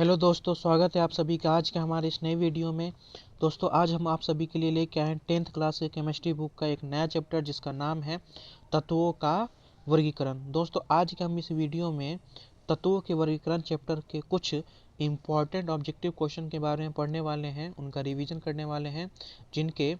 Hello दोस्तों, स्वागत है आप सभी का आज के हमारे इस नए वीडियो में। दोस्तों आज हम आप सभी के लिए लेके आए हैं 10th क्लास के केमिस्ट्री बुक का एक नया चैप्टर जिसका नाम है तत्वों का वर्गीकरण। दोस्तों आज के हम इस वीडियो में तत्वों के वर्गीकरण चैप्टर के कुछ इम्पॉर्टेंट ऑब्जेक्टिव क्वेश्चन के बारे में पढ़ने वाले हैं, उनका रिविजन करने वाले हैं, जिनके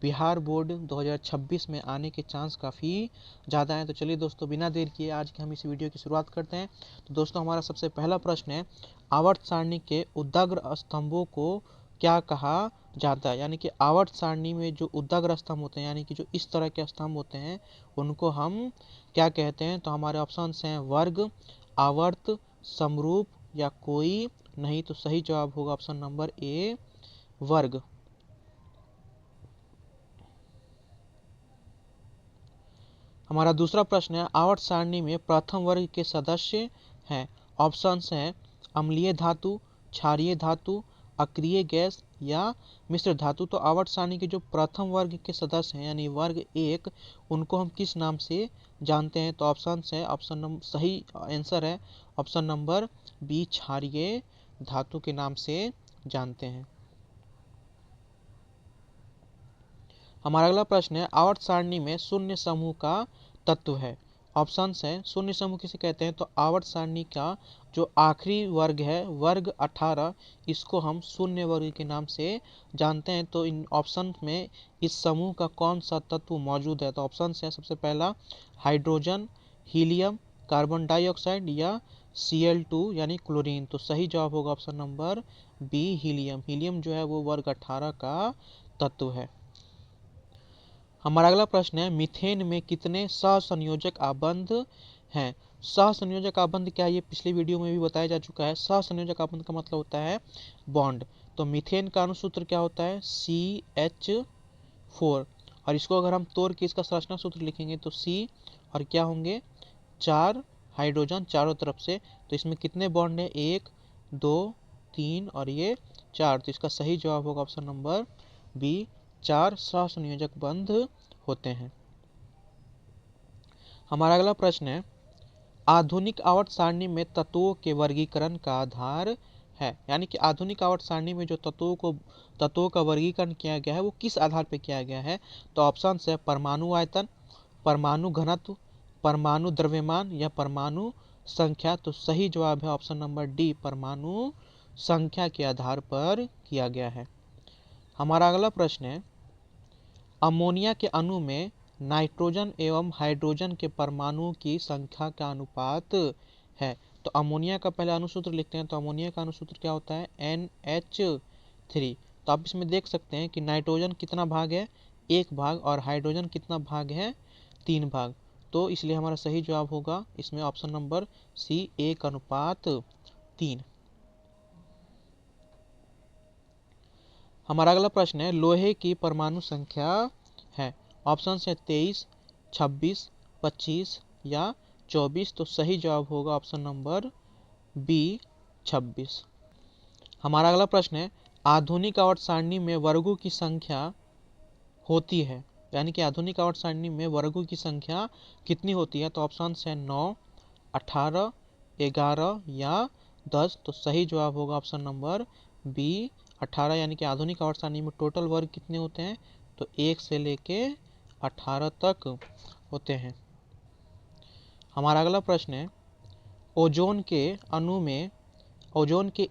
बिहार बोर्ड 2026 में आने के चांस काफ़ी ज़्यादा हैं। तो चलिए दोस्तों बिना देर किए आज के हम इस वीडियो की शुरुआत करते हैं। तो दोस्तों हमारा सबसे पहला प्रश्न है, आवर्त सारणी के उदाग्र स्तंभों को क्या कहा जाता है। यानी कि आवर्त सारणी में जो उदाग्र स्तंभ होते हैं, यानी कि जो इस तरह के स्तंभ होते हैं, उनको हम क्या कहते हैं। तो हमारे ऑप्शन हैं वर्ग, आवर्त, समरूप या कोई नहीं। तो सही जवाब होगा ऑप्शन नंबर ए, वर्ग। हमारा दूसरा प्रश्न है, आवर्त सारणी में प्रथम वर्ग के सदस्य हैं। ऑप्शंस हैं अम्लीय धातु, क्षारीय धातु, अक्रिय गैस या मिश्र धातु। तो आवर्त सारणी के जो प्रथम वर्ग के सदस्य हैं यानी वर्ग एक, उनको हम किस नाम से जानते हैं। तो ऑप्शंस है सही आंसर है ऑप्शन नंबर बी, क्षारीय धातु के नाम से जानते हैं। हमारा अगला प्रश्न है, आवर्त सारणी में शून्य समूह का तत्व है। ऑप्शंस है शून्य समूह किसे कहते हैं। तो आवर्त सारणी का जो आखिरी वर्ग है वर्ग 18, इसको हम शून्य वर्ग के नाम से जानते हैं। तो इन ऑप्शन में इस समूह का कौन सा तत्व मौजूद है। तो ऑप्शन है सबसे पहला हाइड्रोजन, हीलियम, कार्बन डाइऑक्साइड या Cl2 यानी क्लोरीन। तो सही जवाब होगा option number B, helium. Helium जो है वो वर्ग 18 का तत्व है। हमारा अगला प्रश्न है, मीथेन में कितने सहसंयोजक आबंध हैं। सहसंयोजक आबंध क्या है, ये पिछले वीडियो में भी बताया जा चुका है। सहसंयोजक आबंध का मतलब होता है बॉन्ड। तो मीथेन का अणुसूत्र क्या होता है, CH4। और इसको अगर हम तोड़ के इसका संरचना सूत्र लिखेंगे तो C और क्या होंगे 4 हाइड्रोजन चारों तरफ से। तो इसमें कितने बॉन्ड है, 1 2 3 और ये 4। तो इसका सही जवाब होगा ऑप्शन नंबर बी, 4 सहसंयोजक बंध होते हैं। हमारा अगला प्रश्न है, आधुनिक आवर्त सारणी में तत्वों के वर्गीकरण का आधार है। यानी कि आधुनिक आवर्त सारणी में जो तत्वों का वर्गीकरण किया गया है वो किस आधार पर किया गया है। तो ऑप्शन है परमाणु आयतन, परमाणु घनत्व, परमाणु द्रव्यमान या परमाणु संख्या। तो सही जवाब है ऑप्शन नंबर डी, परमाणु संख्या के आधार पर किया गया है। हमारा अगला प्रश्न है, अमोनिया के अणु में नाइट्रोजन एवं हाइड्रोजन के परमाणुओं की संख्या का अनुपात है। तो अमोनिया का पहले अणुसूत्र लिखते हैं। तो अमोनिया का अणुसूत्र क्या होता है, NH3। तो आप इसमें देख सकते हैं कि नाइट्रोजन कितना भाग है, 1 भाग, और हाइड्रोजन कितना भाग है, 3 भाग। तो इसलिए हमारा सही जवाब होगा इसमें ऑप्शन नंबर सी, 1:3। हमारा अगला प्रश्न है, लोहे की परमाणु संख्या है। ऑप्शन है 23, 26, 25 या 24। तो सही जवाब होगा ऑप्शन नंबर बी, 26। हमारा अगला प्रश्न है, आधुनिक आवर्त सारणी में वर्गों की संख्या होती है। यानी कि आधुनिक आवर्त सारणी में वर्गों की संख्या कितनी होती है। तो ऑप्शन है 9, 18, 11 या 10। तो सही जवाब होगा ऑप्शन नंबर बी, 18। यानी कि आधुनिक आवर्त सारणी में टोटल वर्ग कितने होते हैं। तो 1 से लेके 18 तक होते हैं। हमारा अगला प्रश्न है, ओजोन के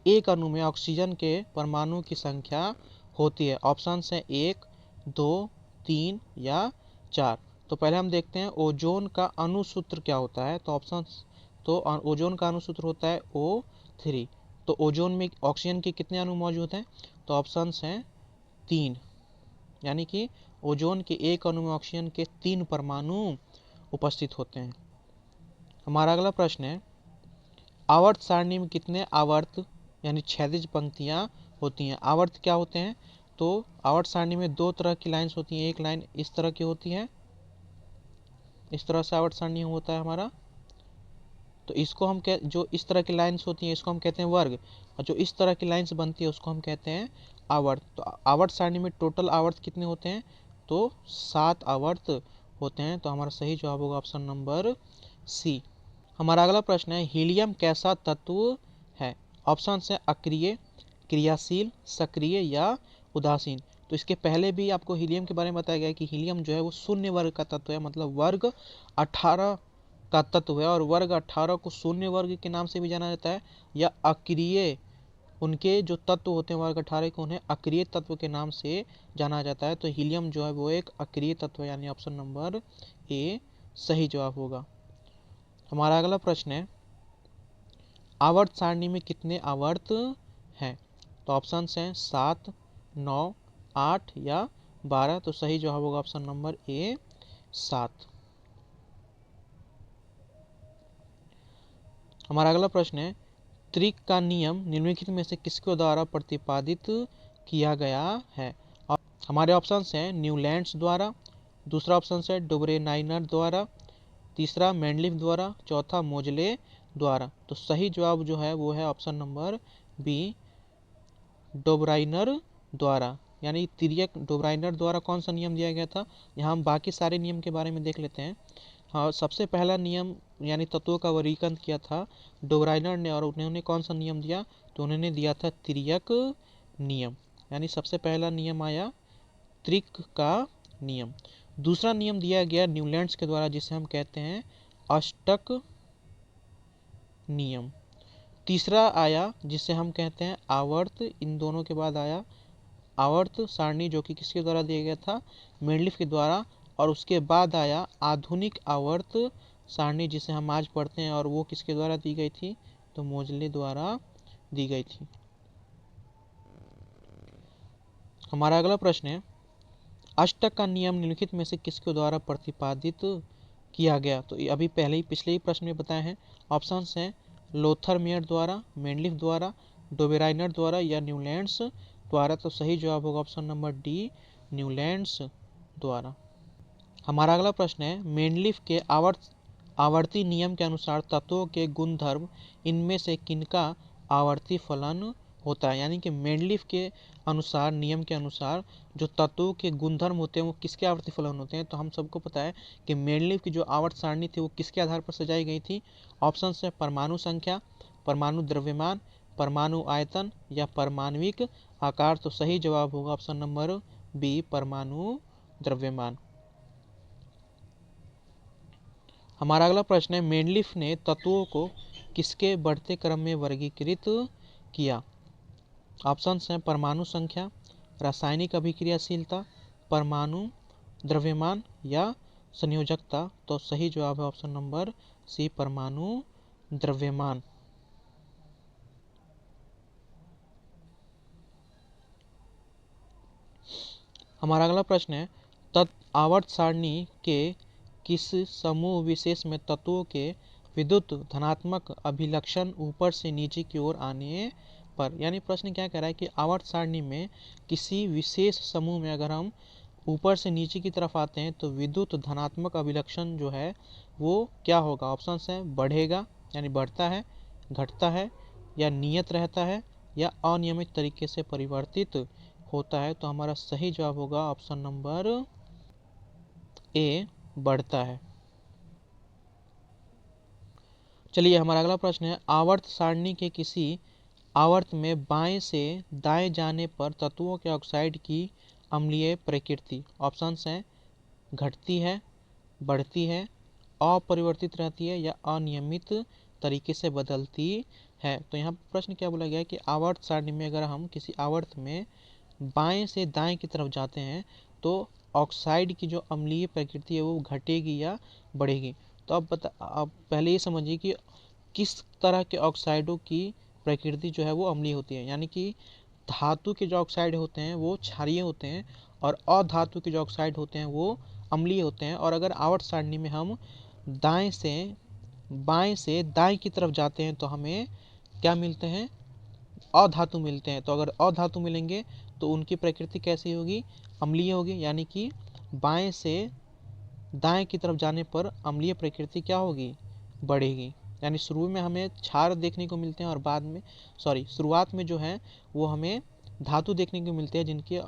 एक अणु में ऑक्सीजन के परमाणु की संख्या होती है। ऑप्शन है 1, 2, 3 या 4। तो पहले हम देखते हैं ओजोन का अणुसूत्र क्या होता है। तो ओजोन का अणुसूत्र होता है O3। तो ओजोन में ऑक्सीजन के कितने अणु मौजूद हैं। तो ऑप्शन हैं 3। यानी कि ओजोन के एक अणु में ऑक्सीजन के 3 परमाणु उपस्थित होते हैं। हमारा अगला प्रश्न है, आवर्त सारणी में कितने आवर्त यानी क्षैतिज पंक्तियां होती हैं। आवर्त क्या होते हैं। तो आवर्त सारणी में 2 तरह की लाइंस होती हैं। एक लाइन इस तरह की होती है, इस तरह से आवर्त सारणी होता है हमारा। तो इसको हम जो इस तरह की लाइंस होती हैं इसको हम कहते हैं वर्ग, और जो इस तरह की लाइंस बनती है उसको हम कहते हैं आवर्त। तो आवर्त सारणी में टोटल आवर्त कितने होते हैं। तो 7 आवर्त होते हैं। तो हमारा सही जवाब होगा ऑप्शन नंबर सी। हमारा अगला प्रश्न है, हीलियम कैसा तत्व है। ऑप्शन है अक्रिय, क्रियाशील, सक्रिय या उदासीन। तो इसके पहले भी आपको हीलियम के बारे में बताया गया है कि हीलियम जो है वो शून्य वर्ग का तत्व है, मतलब वर्ग 18 का तत्व है, और वर्ग 18 को शून्य वर्ग के नाम से भी जाना जाता है, या अक्रिय, उनके जो तत्व होते हैं वर्ग 18 के, उन्हें अक्रिय तत्व के नाम से जाना जाता है। तो हीलियम जो है वो एक अक्रिय तत्व है, यानी ऑप्शन नंबर ए सही जवाब होगा। हमारा अगला प्रश्न है, आवर्त सारणी में कितने आवर्त हैं? तो ऑप्शन हैं 7, 9, 8 या 12। तो सही जवाब होगा ऑप्शन नंबर ए 7। हमारा अगला प्रश्न है, त्रिक का नियम निम्नलिखित में से किसके द्वारा प्रतिपादित किया गया है? हमारे ऑप्शन हैं न्यूलैंड्स द्वारा, दूसरा ऑप्शन है डोब्रेनाइनर द्वारा, तीसरा मेंडलिफ द्वारा, चौथा मोजले द्वारा। तो सही जवाब जो है वो है ऑप्शन नंबर बी, डोब्राइनर द्वारा। यानी तिर्यक डोब्राइनर द्वारा कौन सा नियम दिया गया था? यहाँ हम बाकी सारे नियम के बारे में देख लेते हैं। हाँ, सबसे पहला नियम यानी तत्वों का वर्गीकरण किया था डोब्राइनर ने, और उन्होंने कौन सा नियम दिया? तो उन्होंने दिया था तिर्यक नियम। यानी सबसे पहला नियम आया त्रिक का नियम। दूसरा नियम दिया गया न्यूलैंड्स के द्वारा, जिसे हम कहते हैं अष्टक नियम। तीसरा आया जिसे हम कहते हैं आवर्त, इन दोनों के बाद आया आवर्त सारणी, जो कि किसके द्वारा दिया गया था? मेंडलिफ के द्वारा। और उसके बाद आया आधुनिक आवर्त सारणी, जिसे हम आज पढ़ते हैं, और वो किसके द्वारा दी गई थी? तो मोजले द्वारा दी गई थी। हमारा अगला प्रश्न है, अष्टक का नियम निम्नलिखित में से किसके द्वारा प्रतिपादित किया गया? तो अभी पहले ही पिछले ही प्रश्न में बताए हैं। ऑप्शन हैं लोथरमेयर द्वारा, मेंडलिफ द्वारा, डोबेराइनर द्वारा या न्यूलैंड्स द्वारा। तो सही जवाब होगा ऑप्शन नंबर डी, न्यूलैंड्स द्वारा। हमारा अगला प्रश्न है, मेंडलिफ के आवर्ती नियम के अनुसार तत्वों के गुणधर्म इनमें से किनका आवर्ती फलन होता है? यानी कि मेंडलिफ के अनुसार, नियम के अनुसार जो तत्वों के गुणधर्म होते हैं वो किसके आवर्ती फलन होते हैं? तो हम सबको पता है कि मेंडलिफ की जो आवर्त सारणी थी वो किसके आधार पर सजाई गई थी? ऑप्शन है परमाणु संख्या, परमाणु द्रव्यमान, परमाणु आयतन या परमाणविक आकार। तो सही जवाब होगा ऑप्शन नंबर बी, परमाणु द्रव्यमान। हमारा अगला प्रश्न है, मेंडलिफ ने तत्वों को किसके बढ़ते क्रम में वर्गीकृत किया? ऑप्शन हैं परमाणु संख्या, रासायनिक अभिक्रियाशीलता, परमाणु द्रव्यमान या संयोजकता। तो सही जवाब है ऑप्शन नंबर सी, परमाणु द्रव्यमान। हमारा अगला प्रश्न है, आवर्त सारणी के किस समूह विशेष में तत्वों के विद्युत धनात्मक अभिलक्षण ऊपर से नीचे की ओर आने पर? यानी प्रश्न क्या कह रहा है कि आवर्त सारणी में किसी विशेष समूह में अगर हम ऊपर से नीचे की तरफ आते हैं तो विद्युत धनात्मक अभिलक्षण जो है वो क्या होगा? ऑप्शन है बढ़ेगा यानी बढ़ता है, घटता है, या नियत रहता है, या अनियमित तरीके से परिवर्तित होता है। तो हमारा सही जवाब होगा ऑप्शन नंबर ए, बढ़ता है। चलिए हमारा अगला प्रश्न है, आवर्त सारणी के किसी आवर्त में बाएं से दाएं जाने पर तत्वों के ऑक्साइड की अम्लीय प्रकृति ऑप्शन हैं घटती है, बढ़ती है, अपरिवर्तित रहती है या अनियमित तरीके से बदलती है। तो यहाँ प्रश्न क्या बोला गया है कि आवर्त सारणी में अगर हम किसी आवर्त में बाएं से दाएं की तरफ जाते हैं तो ऑक्साइड की जो अम्लीय प्रकृति है वो घटेगी या बढ़ेगी। तो अब पहले ये समझिए कि किस तरह के ऑक्साइडों की प्रकृति जो है वो अम्लीय होती है। यानी कि धातु के जो ऑक्साइड होते हैं वो क्षारीय होते हैं, और अधातु के जो ऑक्साइड होते हैं वो अम्लीय होते हैं। और अगर आवर्त सारणी में हम बाएं से दाएं की तरफ जाते हैं तो हमें क्या मिलते हैं? अधातु मिलते हैं। तो अगर अधातु मिलेंगे तो उनकी प्रकृति कैसी होगी? अम्लीय होगी। यानी कि बाएं से दाएं की तरफ जाने पर अम्लीय प्रकृति क्या होगी? बढ़ेगी। यानी शुरू में हमें क्षार देखने को मिलते हैं और बाद में शुरुआत में जो है वो हमें धातु देखने को मिलते हैं जिनकी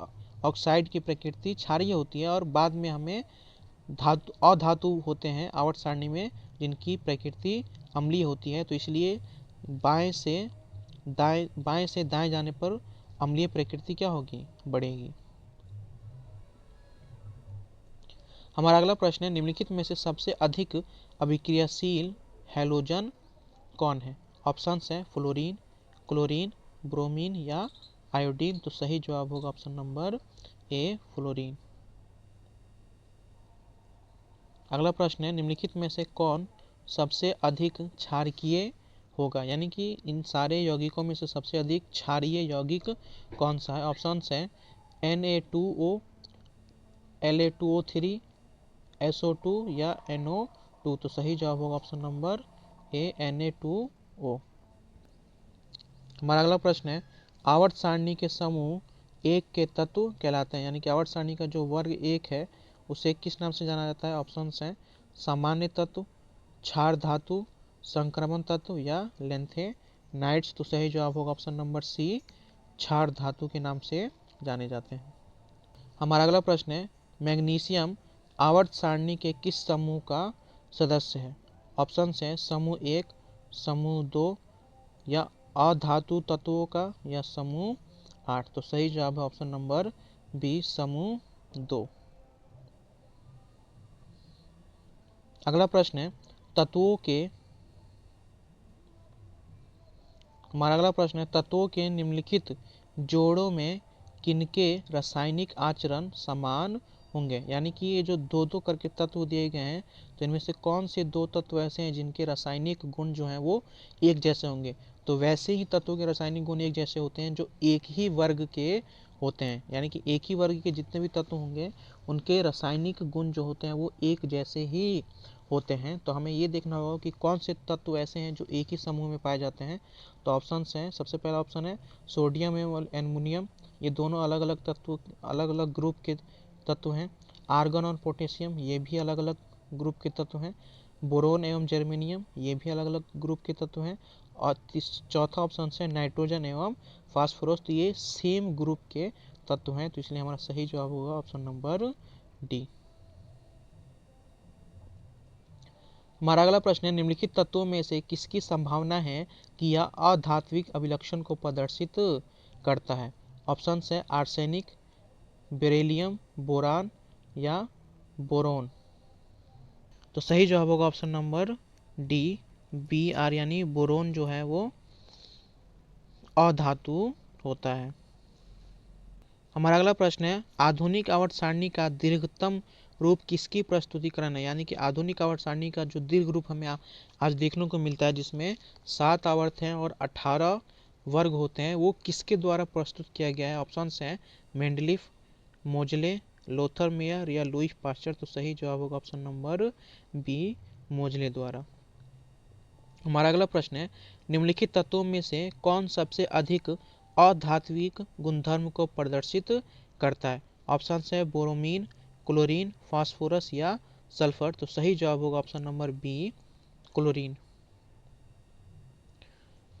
ऑक्साइड की प्रकृति क्षारीय होती है, और बाद में हमें अधातु होते हैं आवर्त सारणी में जिनकी प्रकृति अम्लीय होती है। तो इसलिए बाएं से बाएं से दाएं जाने पर अम्लीय प्रकृति क्या होगी, बढ़ेगी। हमारा अगला प्रश्न है, निम्नलिखित में से सबसे अधिक अभिक्रियाशील हैलोजन कौन है। ऑप्शंस हैं फ्लोरीन, क्लोरीन, ब्रोमीन या आयोडीन। तो सही जवाब होगा ऑप्शन नंबर ए, फ्लोरीन। अगला प्रश्न है, निम्नलिखित में से कौन सबसे अधिक क्षारकीय होगा, यानी कि इन सारे यौगिकों में से सबसे अधिक क्षारीय यौगिक कौन सा है। ऑप्शंस हैं Na2O, La2O3, SO2 या NO2। तो सही जवाब होगा ऑप्शन नंबर ए, Na2O। हमारा अगला प्रश्न है, आवर्त सारणी के समूह एक के तत्व कहलाते हैं, यानी कि आवर्त सारणी का जो वर्ग एक है उसे किस नाम से जाना जाता है। ऑप्शंस हैं सामान्य तत्व, क्षार धातु, संक्रमण तत्व या लेंथेनाइड्स। तो सही जवाब होगा ऑप्शन नंबर सी, क्षार धातु के नाम से जाने जाते हैं। हमारा अगला प्रश्न है, मैग्नीशियम आवर्त सारणी के किस समूह का सदस्य है। ऑप्शंस हैं समूह 1, समूह 2 या अधातु तत्वों का या समूह 8। तो सही जवाब है ऑप्शन नंबर बी, समूह 2। अगला प्रश्न है, तत्वों के निम्नलिखित जोड़ों में किनके रासायनिक आचरण समान होंगे, यानी कि ये जो दो दो करके तत्व दिए गए हैं तो इनमें से कौन से दो तत्व ऐसे हैं जिनके रासायनिक गुण जो हैं वो एक जैसे होंगे। तो वैसे ही तत्वों के रासायनिक गुण एक जैसे होते हैं जो एक ही वर्ग के होते हैं, यानी कि एक ही वर्ग के जितने भी तत्व होंगे उनके रासायनिक गुण जो होते हैं वो एक जैसे ही होते हैं। तो हमें ये देखना होगा कि कौन से तत्व ऐसे हैं जो एक ही समूह में पाए जाते हैं। तो ऑप्शंस हैं, सबसे पहला ऑप्शन है सोडियम एवं एल्युमिनियम, ये दोनों अलग अलग तत्व, अलग अलग ग्रुप के तत्व हैं। आर्गन और पोटेशियम, ये भी अलग अलग ग्रुप के तत्व हैं। बोरोन एवं जर्मेनियम, ये भी अलग अलग ग्रुप के तत्व हैं। और चौथा ऑप्शन है नाइट्रोजन एवं फास्फोरस, तो ये सेम ग्रुप के तत्व हैं। तो इसलिए हमारा सही जवाब होगा ऑप्शन नंबर डी। हमारा अगला प्रश्न है, निम्नलिखित तत्वों में से किसकी संभावना है कि यह अधात्विक अभिलक्षण को प्रदर्शित करता है। ऑप्शंस है आर्सेनिक, बेरिलियम, बोरान या बोरोन। तो सही जवाब होगा ऑप्शन नंबर डी, Br, यानी बोरोन जो है वो अधातु होता है। हमारा अगला प्रश्न है, आधुनिक आवर्त सारणी का दीर्घतम रूप किसकी प्रस्तुतिकरण है, यानी कि आधुनिक आवर्त सारणी का जो दीर्घ रूप हमें आज देखने को मिलता है जिसमें 7 आवर्त हैं और 18 वर्ग होते हैं, वो किसके द्वारा प्रस्तुत किया गया है। ऑप्शंस हैं मेंडलीफ, मोजले, लोथर मेयर या लुईस पास्चर। तो सही जवाब होगा ऑप्शन नंबर बी, मोजले द्वारा। हमारा अगला प्रश्न है, निम्नलिखित तत्वों में से कौन सबसे अधिक अधात्विक गुणधर्म को प्रदर्शित करता है। ऑप्शन है बोरोमीन, क्लोरीन, फास्फोरस या सल्फर। तो सही जवाब होगा ऑप्शन नंबर बी, क्लोरीन।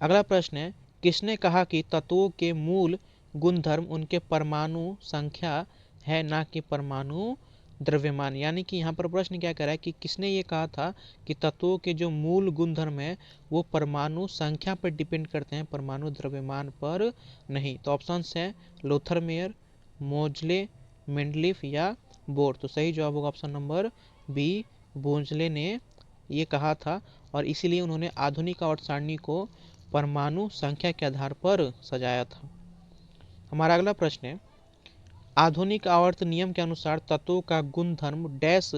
अगला प्रश्न है, किसने कहा कि तत्वों के मूल गुणधर्म उनके परमाणु संख्या है ना कि परमाणु द्रव्यमान, यानी कि यहाँ पर प्रश्न क्या कर रहा है कि किसने ये कहा था कि तत्वों के जो मूल गुणधर्म है वो परमाणु संख्या पर डिपेंड करते हैं, परमाणु द्रव्यमान पर नहीं। तो ऑप्शंस हैं लोथर मेयर, मोजले, मेंडलीफ या बोर। तो सही जवाब होगा ऑप्शन नंबर बी, मोजले ने ये कहा था और इसीलिए उन्होंने आधुनिक आवर्त सारणी को परमाणु संख्या के आधार पर सजाया था। हमारा अगला प्रश्न है, आधुनिक आवर्त नियम के अनुसार तत्वों का गुणधर्म डैश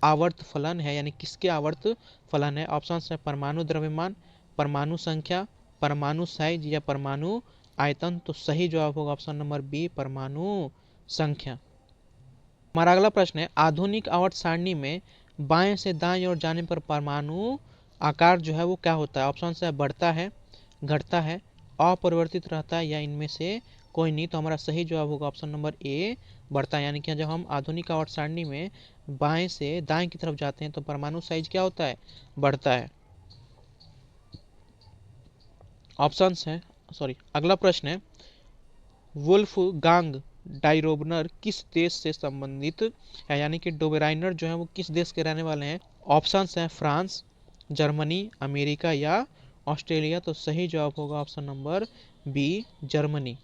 आवर्त फलन है, यानी किसके आवर्त फलन है। ऑप्शन है परमाणु द्रव्यमान, परमाणु संख्या, परमाणु साइज या परमाणु आयतन। तो सही जवाब होगा ऑप्शन नंबर बी, परमाणु संख्या। हमारा अगला प्रश्न है, आधुनिक आवर्त सारणी में बाएं से दाएं ओर जाने पर परमाणु आकार जो है वो क्या होता है। ऑप्शन है बढ़ता है, घटता है, अपरिवर्तित रहता है या इनमें से कोई नहीं। तो हमारा सही जवाब होगा ऑप्शन नंबर ए, बढ़ता है, यानी कि जब हम आधुनिक आवर्त सारणी में बाएं से दाएं की तरफ जाते हैं तो परमाणु साइज क्या होता है, बढ़ता है। अगला प्रश्न है, वुल्फगांग डायरोबनर किस देश से संबंधित है, यानी कि डोबेराइनर जो है वो किस देश के रहने वाले हैं। ऑप्शंस हैं फ्रांस, जर्मनी, अमेरिका या ऑस्ट्रेलिया, तो सही जवाब होगा ऑप्शन नंबर बी जर्मनी।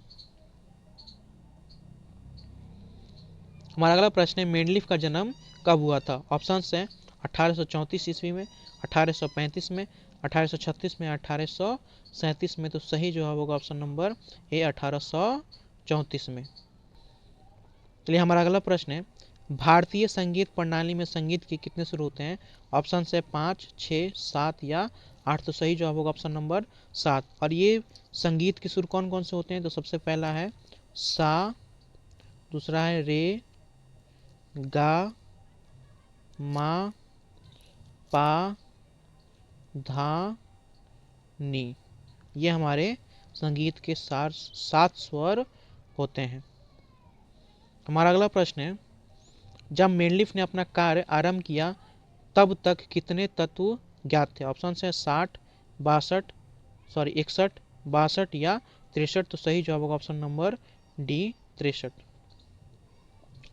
हमारा अगला प्रश्न है मेंडलीफ का जन्म कब हुआ था? ऑप्शंस हैं 1834 ईस्वी में, 1835 में, 1836 में, 1837 में, तो सही जवाब होगा ऑप्शन नंबर ए 1834 में। चलिए हमारा अगला प्रश्न है भारतीय संगीत प्रणाली में संगीत के कितने सुर होते हैं? ऑप्शन है 5, 6, 7 या 8, तो सही जवाब होगा ऑप्शन नंबर 7। और ये संगीत के सुर कौन कौन से होते हैं? तो सबसे पहला है सा, दूसरा है रे, गा, मा, पा, धा, नी। ये हमारे संगीत के 7 स्वर होते हैं। हमारा अगला प्रश्न है जब मेंडलीफ ने अपना कार्य आरंभ किया तब तक कितने तत्व ज्ञात थे? ऑप्शन है 61, 62 या 63, तो सही जवाब होगा ऑप्शन नंबर डी 63।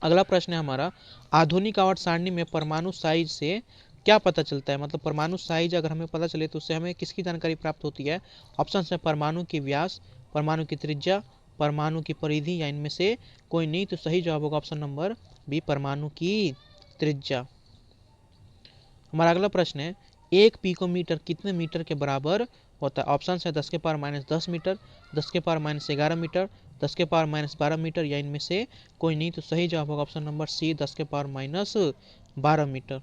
अगला प्रश्न है हमारा आधुनिक आवर्त सारणी में परमाणु साइज से क्या पता चलता है? मतलब परमाणु साइज अगर हमें पता चले तो उससे हमें किसकी जानकारी प्राप्त होती है? ऑप्शन है परमाणु की व्यास, परमाणु की त्रिज्या, परमाणु की परिधि या इनमें से कोई नहीं, तो सही जवाब होगा ऑप्शन नंबर बी परमाणु की त्रिज्या। हमारा अगला प्रश्न है 1 पिकोमीटर कितने मीटर के बराबर होता है? ऑप्शन है 10 के पावर -10 मीटर, 10 के पावर -11 मीटर, 10 के पावर -12 मीटर या इनमें से कोई नहीं, तो सही जवाब होगा ऑप्शन नंबर सी 10 के पावर -12 मीटर।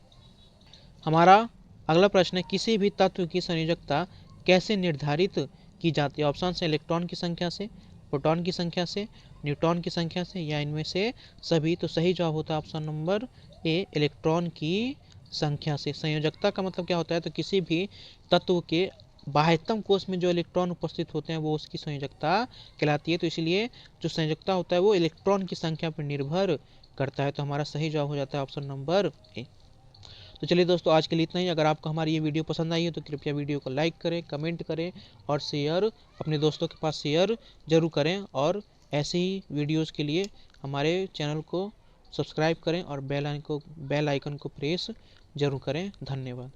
हमारा अगला प्रश्न है किसी भी तत्व की संयोजकता कैसे निर्धारित की जाती है? ऑप्शन है इलेक्ट्रॉन की संख्या से, प्रोटॉन की संख्या से, न्यूट्रॉन की संख्या से या इनमें से सभी, तो सही जवाब होता है ऑप्शन नंबर ए इलेक्ट्रॉन की संख्या से। संयोजकता का मतलब क्या होता है? तो किसी भी तत्व के बाह्यतम कोश में जो इलेक्ट्रॉन उपस्थित होते हैं वो उसकी संयोजकता कहलाती है। तो इसलिए जो संयोजकता होता है वो इलेक्ट्रॉन की संख्या पर निर्भर करता है। तो हमारा सही जवाब हो जाता है ऑप्शन नंबर ए। तो चलिए दोस्तों आज के लिए इतना ही। अगर आपको हमारी ये वीडियो पसंद आई है तो कृपया वीडियो को लाइक करें, कमेंट करें और शेयर अपने दोस्तों के पास शेयर जरूर करें। और ऐसे ही वीडियोस के लिए हमारे चैनल को सब्सक्राइब करें और बेल आइकन को प्रेस जरूर करें। धन्यवाद।